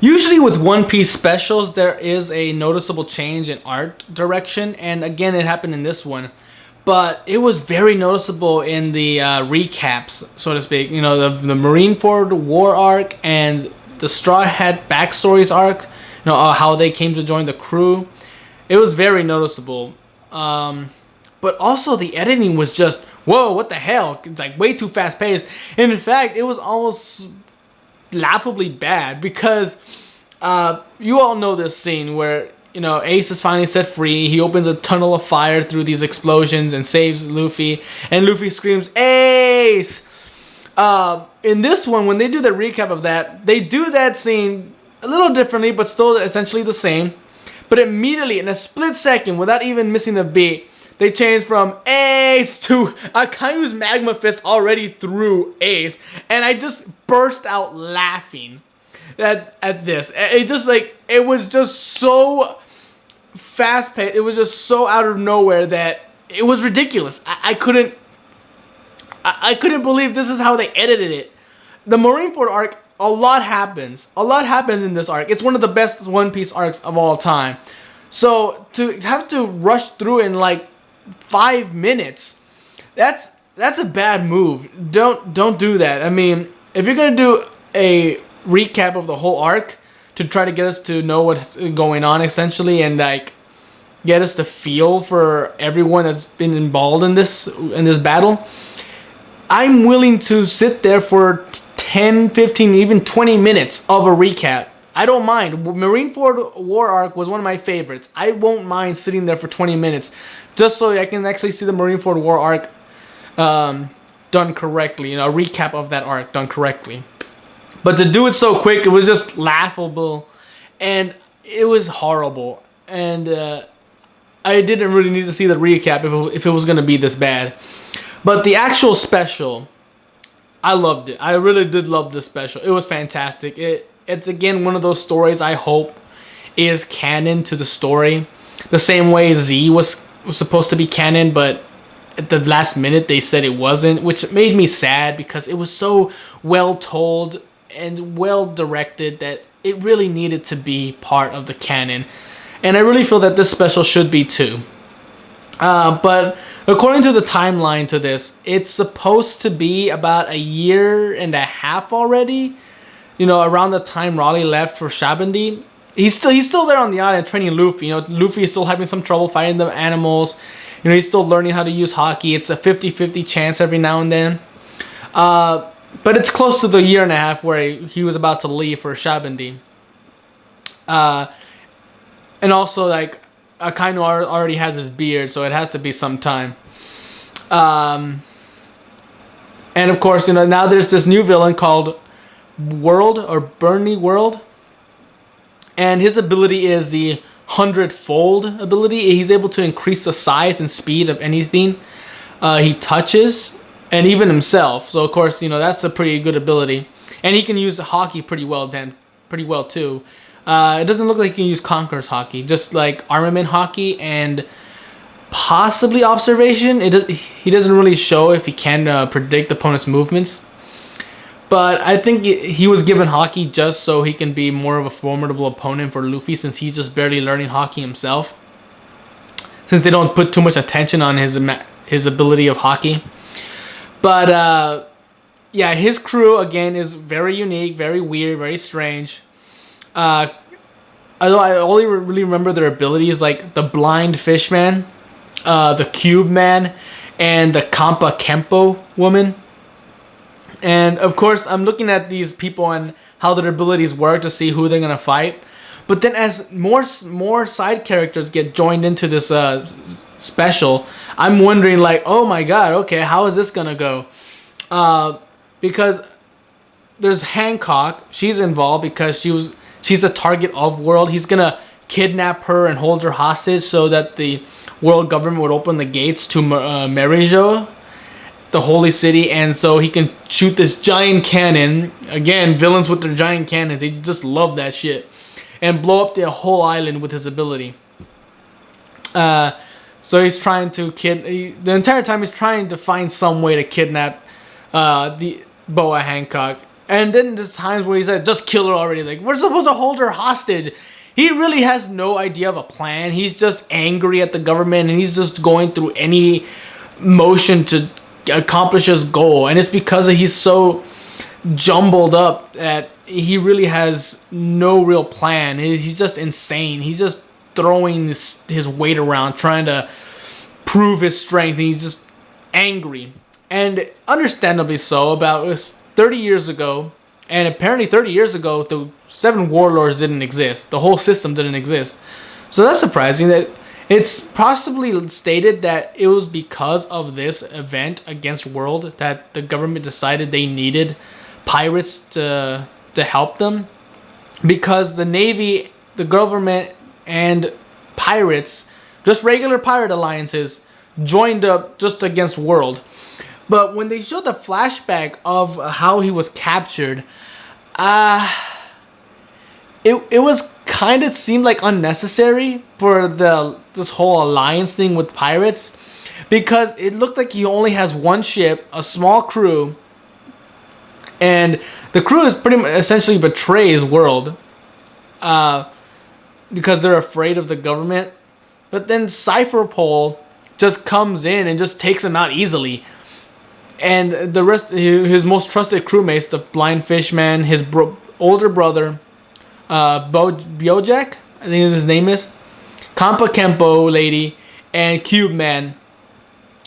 Usually with One Piece specials, there is a noticeable change in art direction, and again, it happened in this one. But it was very noticeable in the recaps, so to speak. You know, the Marineford War arc and the Straw Hat backstories arc. You know, how they came to join the crew. It was very noticeable. But also the editing was just, whoa, what the hell? It's like way too fast paced. And in fact, it was almost laughably bad because you all know this scene where, you know, Ace is finally set free. He opens a tunnel of fire through these explosions and saves Luffy. And Luffy screams, Ace! In this one, when they do the recap of that, they do that scene a little differently, but still essentially the same. But immediately, in a split second, without even missing a beat, they change from Ace to Akainu's Magma Fist already through Ace. And I just burst out laughing at this. It was just so fast paced. It was just so out of nowhere that it was ridiculous. I couldn't believe this is how they edited it. The Marineford arc, a lot happens. A lot happens in this arc. It's one of the best One Piece arcs of all time. So to have to rush through in like 5 minutes, that's a bad move. Don't do that. I mean, if you're gonna do a recap of the whole arc to try to get us to know what's going on essentially, and like get us to feel for everyone that's been involved in this battle, I'm willing to sit there for 10, 15, even 20 minutes of a recap. I don't mind. Marineford War Arc was one of my favorites. I won't mind sitting there for 20 minutes just so I can actually see the Marineford War Arc done correctly. You know, a recap of that arc done correctly. But to do it so quick, it was just laughable. And it was horrible. And I didn't really need to see the recap if it was going to be this bad. But the actual special, I loved it. I really did love this special. It was fantastic. It's again one of those stories I hope is canon to the story. The same way Z was supposed to be canon, but at the last minute they said it wasn't, which made me sad because it was so well told and well directed that it really needed to be part of the canon. And I really feel that this special should be too. But according to the timeline to this, it's supposed to be about 1.5 years already. You know, around the time Raleigh left for Shabandi. He's still there on the island training Luffy. You know, Luffy is still having some trouble fighting the animals. You know, he's still learning how to use Haki. It's a 50-50 chance every now and then. But it's close to the 1.5 years where he was about to leave for Shabandi. And also, like, Akainu already has his beard, so it has to be some time. And of course, you know, now there's this new villain called World or Bernie World. And his ability is the 100-fold ability. He's able to increase the size and speed of anything he touches, and even himself. So of course, you know, that's a pretty good ability. And he can use Haki pretty well too. It doesn't look like he can use Conqueror's Haki, just like Armament Haki and possibly Observation. He doesn't really show if he can predict opponent's movements. But I think he was given Haki just so he can be more of a formidable opponent for Luffy, since he's just barely learning Haki himself. Since they don't put too much attention on his ability of Haki. But yeah, his crew again is very unique, very weird, very strange. Although I only really remember their abilities, like the Blind Fishman, the Cube Man, and the Kampa Kempo woman. And of course, I'm looking at these people and how their abilities work to see who they're gonna fight. But then, as more side characters get joined into this special, I'm wondering, like, oh my god, okay, how is this gonna go? Because there's Hancock. She's involved because she's the target of World. He's gonna kidnap her and hold her hostage so that the world government would open the gates to Merijo, the holy city, and so he can shoot this giant cannon. Again, villains with their giant cannons, they just love that shit, and blow up the whole island with his ability. So he's trying to the entire time he's trying to find some way to kidnap the Boa Hancock. And then there's times where he said, just kill her already. Like, we're supposed to hold her hostage. He really has no idea of a plan. He's just angry at the government, and he's just going through any motion to accomplish his goal. And it's because he's so jumbled up that he really has no real plan. He's just insane. He's just throwing his weight around, trying to prove his strength. And he's just angry. And understandably so. About 30 years ago, and apparently 30 years ago, the 7 warlords didn't exist. The whole system didn't exist. So that's surprising. That it's possibly stated that it was because of this event against World that the government decided they needed pirates to help them, because the Navy, the government, and pirates, just regular pirate alliances, joined up just against World. But when they showed the flashback of how he was captured, it was kind of seemed like unnecessary for this whole alliance thing with pirates, because it looked like he only has one ship, a small crew, and the crew is pretty much essentially betrays World, because they're afraid of the government. But then Cypher Pole just comes in and just takes him out easily. And the rest, his most trusted crewmates, the Blind Fishman, his older brother, Bojack, I think his name is, Kampa Kempo lady, and Cube Man,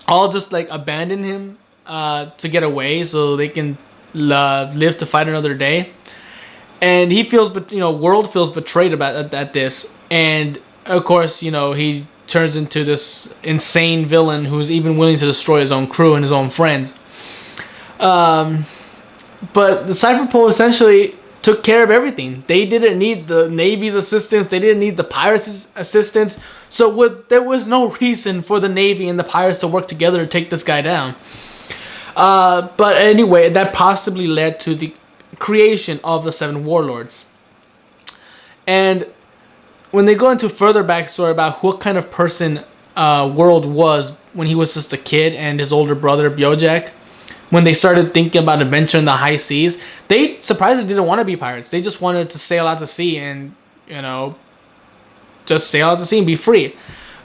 all just like abandon him to get away so they can live to fight another day. And he feels, World feels betrayed at this. And of course, he turns into this insane villain who's even willing to destroy his own crew and his own friends. But the Cypher Pole essentially took care of everything. They didn't need the Navy's assistance. They didn't need the pirates' assistance. So there was no reason for the Navy and the pirates to work together to take this guy down. But anyway, that possibly led to the creation of the 7 warlords. And when they go into further backstory about what kind of person World was when he was just a kid, and his older brother Bojack, when they started thinking about adventure in the high seas, they surprisingly didn't want to be pirates. They just wanted to sail out to sea and, just sail out to sea and be free.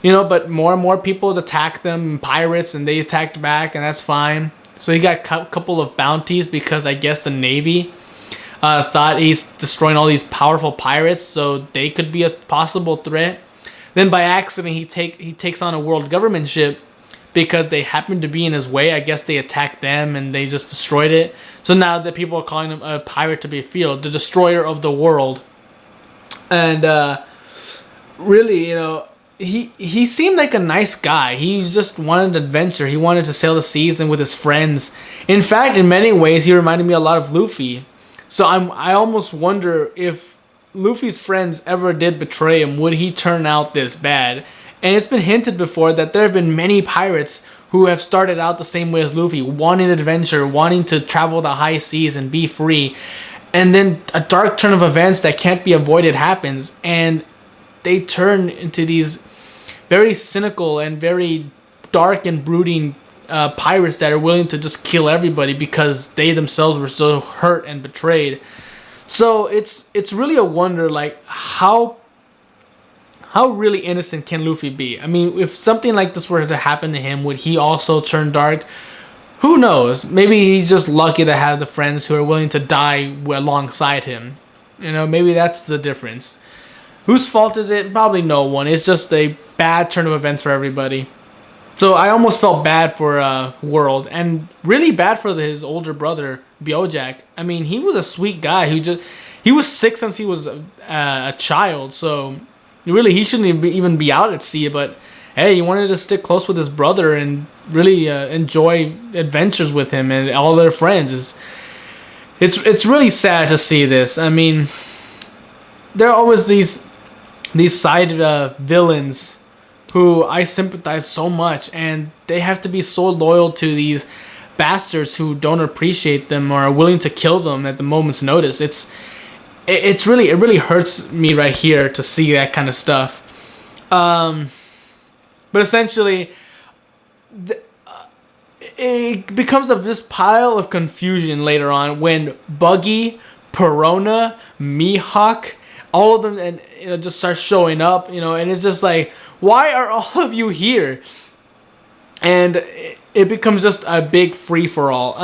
But more and more people attacked them, pirates, and they attacked back, and that's fine. So he got a couple of bounties because I guess the Navy thought he's destroying all these powerful pirates, so they could be a possible threat. Then by accident, he takes on a world government ship because they happened to be in his way. I guess they attacked them and they just destroyed it. So now that people are calling him a pirate to be afield, the destroyer of the world. And really, he seemed like a nice guy. He just wanted adventure. He wanted to sail the seas and with his friends. In fact, in many ways, he reminded me a lot of Luffy. So I almost wonder if Luffy's friends ever did betray him, would he turn out this bad? And it's been hinted before that there have been many pirates who have started out the same way as Luffy, wanting adventure, wanting to travel the high seas and be free. And then a dark turn of events that can't be avoided happens, and they turn into these very cynical and very dark and brooding pirates that are willing to just kill everybody because they themselves were so hurt and betrayed. So it's really a wonder, like, how really innocent can Luffy be? I mean, if something like this were to happen to him, would he also turn dark? Who knows? Maybe he's just lucky to have the friends who are willing to die alongside him. Maybe that's the difference. Whose fault is it? Probably no one. It's just a bad turn of events for everybody. So I almost felt bad for World, and really bad for his older brother, Bojack. I mean, he was a sweet guy. He was sick since he was a child, so really he shouldn't even be out at sea. But hey, he wanted to stick close with his brother and really enjoy adventures with him and all their friends. It's really sad to see this. I mean, there are always these side villains who I sympathize so much, and they have to be so loyal to these bastards who don't appreciate them or are willing to kill them at the moment's notice. It really hurts me right here to see that kind of stuff. But essentially, it becomes this pile of confusion later on when Buggy, Perona, Mihawk, all of them, and just start showing up, and it's just like, why are all of you here? And it becomes just a big free for all.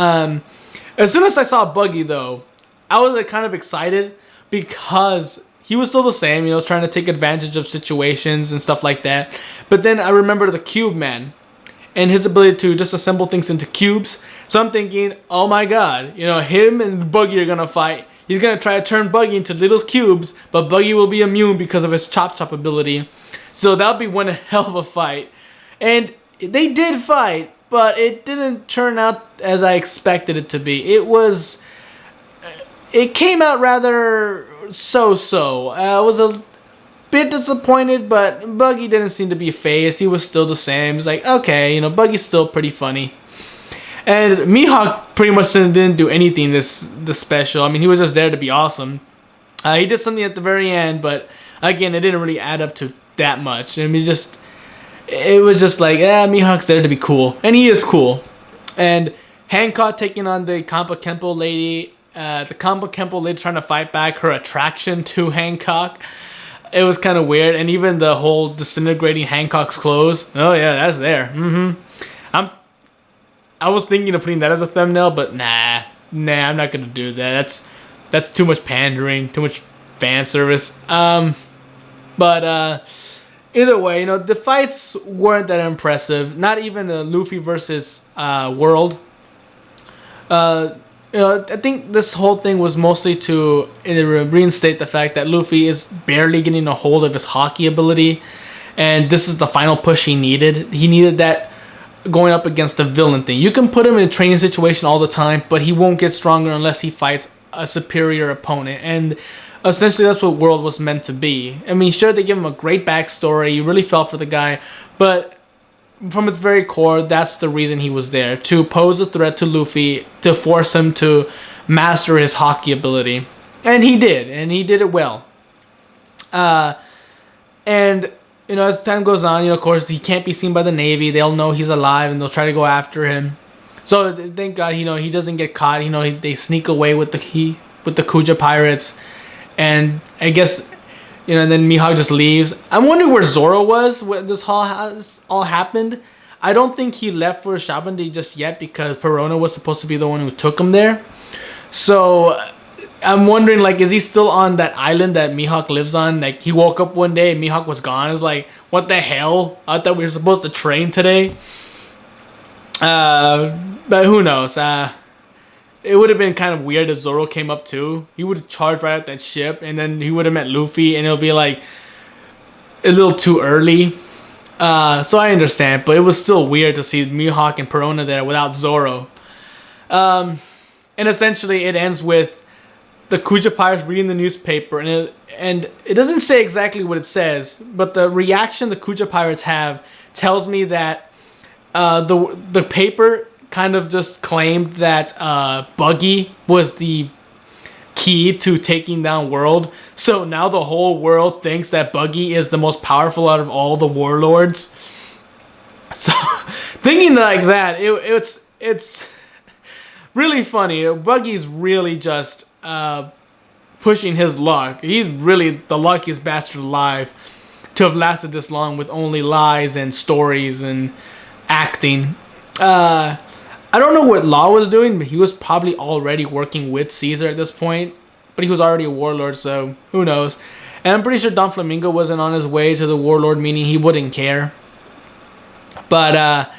As soon as I saw Buggy, though, I was like kind of excited because he was still the same, trying to take advantage of situations and stuff like that. But then I remember the Cube Man and his ability to just assemble things into cubes. So I'm thinking, oh my god, him and Buggy are gonna fight. He's gonna try to turn Buggy into little cubes, but Buggy will be immune because of his chop chop ability. So that'll be one hell of a fight. And they did fight, but it didn't turn out as I expected it to be. It came out rather so-so. I was a bit disappointed, but Buggy didn't seem to be phased. He was still the same. It's like, okay, Buggy's still pretty funny. And Mihawk pretty much didn't do anything this special. I mean, he was just there to be awesome. He did something at the very end, but again, it didn't really add up to that much. I mean, it was just like, Mihawk's there to be cool. And he is cool. And Hancock taking on the Kampa Kempo lady. The Kampa Kempo lady trying to fight back her attraction to Hancock. It was kind of weird. And even the whole disintegrating Hancock's clothes. Oh, yeah, that's there. I was thinking of putting that as a thumbnail, but nah, I'm not going to do that. That's too much pandering, too much fan service. But either way, the fights weren't that impressive. Not even the Luffy versus World. I think this whole thing was mostly to reinstate the fact that Luffy is barely getting a hold of his Haki ability, and this is the final push he needed. He needed that going up against the villain thing. You can put him in a training situation all the time, but he won't get stronger unless he fights a superior opponent, and essentially that's what World was meant to be. I mean, sure, they give him a great backstory. You really felt for the guy, but from its very core, that's the reason he was there, to pose a threat to Luffy, to force him to master his Haki ability. And he did it well. And as time goes on, of course, he can't be seen by the Navy. They'll know he's alive, and they'll try to go after him. So thank God, he doesn't get caught. They sneak away with the Kuja pirates, and I guess, and then Mihawk just leaves. I'm wondering where Zoro was when this all happened. I don't think he left for Shabandi just yet because Perona was supposed to be the one who took him there. So I'm wondering, is he still on that island that Mihawk lives on? He woke up one day and Mihawk was gone. It's like, what the hell? I thought we were supposed to train today. But who knows? It would have been kind of weird if Zoro came up too. He would have charged right at that ship, and then he would have met Luffy, and it'll be like a little too early. So I understand, but it was still weird to see Mihawk and Perona there without Zoro. And essentially, it ends with the Kuja pirates reading the newspaper, and it doesn't say exactly what it says, but the reaction the Kuja pirates have tells me that the paper kind of just claimed that Buggy was the key to taking down World. So now the whole world thinks that Buggy is the most powerful out of all the warlords. So thinking like that, it's really funny. Buggy's really just pushing his luck. He's really the luckiest bastard alive to have lasted this long with only lies and stories and acting. I don't know what Law was doing, but he was probably already working with Caesar at this point. But he was already a warlord, so who knows. And I'm pretty sure Don Flamingo wasn't on his way to the warlord, meaning he wouldn't care. But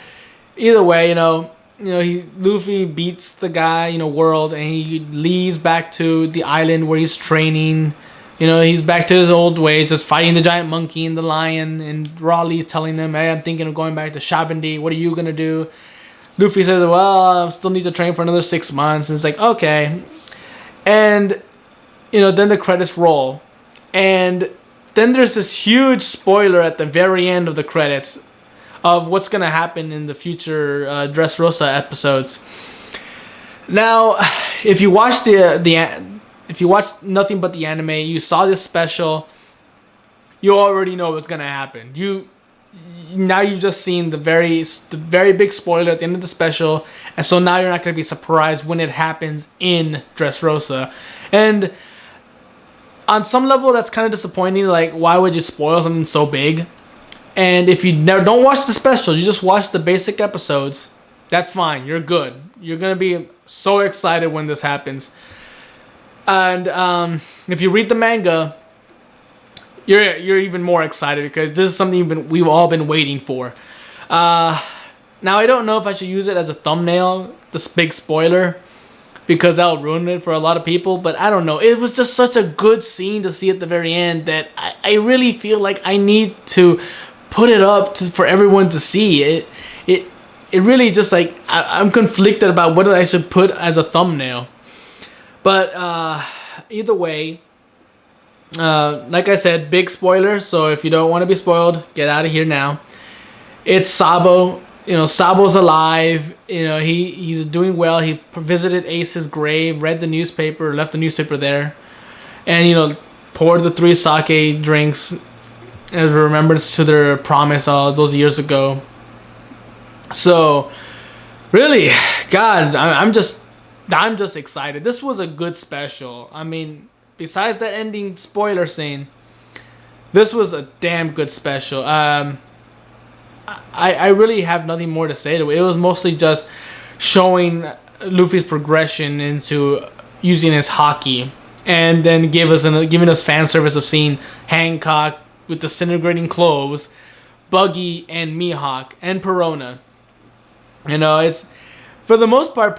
either way, Luffy beats the guy, World, and he leaves back to the island where he's training. He's back to his old ways, just fighting the giant monkey and the lion. And Raleigh's telling him, hey, I'm thinking of going back to Shabandi. What are you going to do? Luffy says, well, I still need to train for another 6 months. And it's like, okay. And, then the credits roll. And then there's this huge spoiler at the very end of the credits of what's going to happen in the future Dressrosa episodes. Now, if you watched if you watched nothing but the anime, you saw this special, you already know what's going to happen. now you've just seen the very big spoiler at the end of the special, and so now you're not going to be surprised when it happens in Dressrosa. And on some level, that's kind of disappointing. Like, why would you spoil something so big? And if you never don't watch the special, you just watch the basic episodes, that's fine. You're good. You're gonna be so excited when this happens. And if you read the manga, you're even more excited because this is something we've all been waiting for. Now I don't know if I should use it as a thumbnail, this big spoiler, because that'll ruin it for a lot of people. But I don't know. It was just such a good scene to see at the very end that I really feel like I need to put it up for everyone to see. It really just like I'm conflicted about what I should put as a thumbnail. But either way, like I said, big spoiler. So if you don't want to be spoiled, get out of here now. It's Sabo. You know, Sabo's alive. You know, he's doing well. He visited Ace's grave, read the newspaper, left the newspaper there, and you know, poured the 3 sake drinks as a remembrance to their promise all those years ago. So, really, God, I'm just excited. This was a good special. I mean, besides that ending spoiler scene, this was a damn good special. I really have nothing more to say to it. It was mostly just showing Luffy's progression into using his haki, and then giving us fan service of seeing Hancock with disintegrating clothes, Buggy and Mihawk and Perona. You know, it's for the most part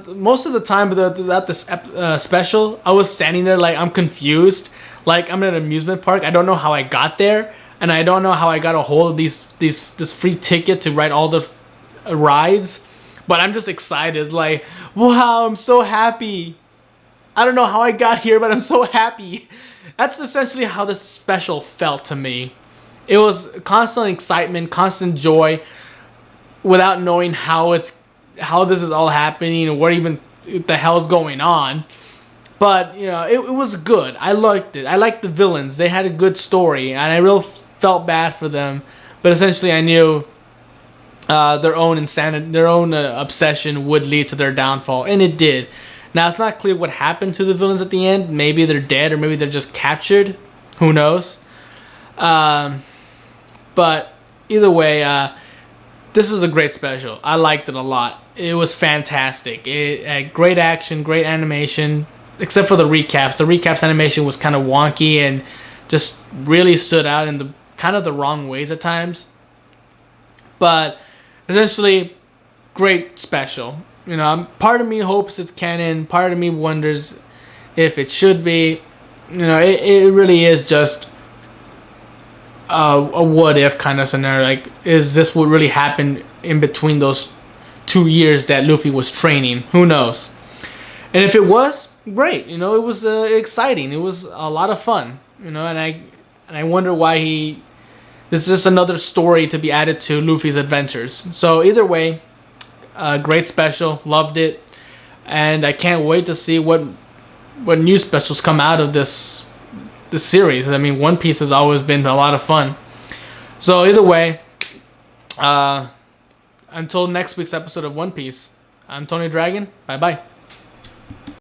most of the time throughout this special, I was standing there like I'm confused, like I'm at an amusement park. I don't know how I got there, and I don't know how I got a hold of this free ticket to ride all the rides. But I'm just excited, like, wow, I'm so happy. I don't know how I got here, but I'm so happy. That's essentially how this special felt to me. It was constant excitement, constant joy, without knowing how this is all happening and what even the hell's going on. But you know, it was good. I liked it. I liked the villains. They had a good story, and I really felt bad for them. But essentially, I knew their own insanity, their own obsession would lead to their downfall, and it did. Now, it's not clear what happened to the villains at the end. Maybe they're dead, or maybe they're just captured. Who knows? But either way, this was a great special. I liked it a lot. It was fantastic. It had great action, great animation, except for the recaps. The recaps animation was kind of wonky and just really stood out in the kind of the wrong ways at times. But essentially, great special. You know, part of me hopes it's canon. Part of me wonders if it should be. You know, it really is just a what if kind of scenario. Like, is this what really happened in between those 2 years that Luffy was training? Who knows? And if it was, great. You know, it was exciting. It was a lot of fun. You know, and I wonder why this is just another story to be added to Luffy's adventures. So either way, great special, loved it, and I can't wait to see what new specials come out of this series. I mean, One Piece has always been a lot of fun. So either way, until next week's episode of One Piece, I'm Tony Dragon. Bye bye.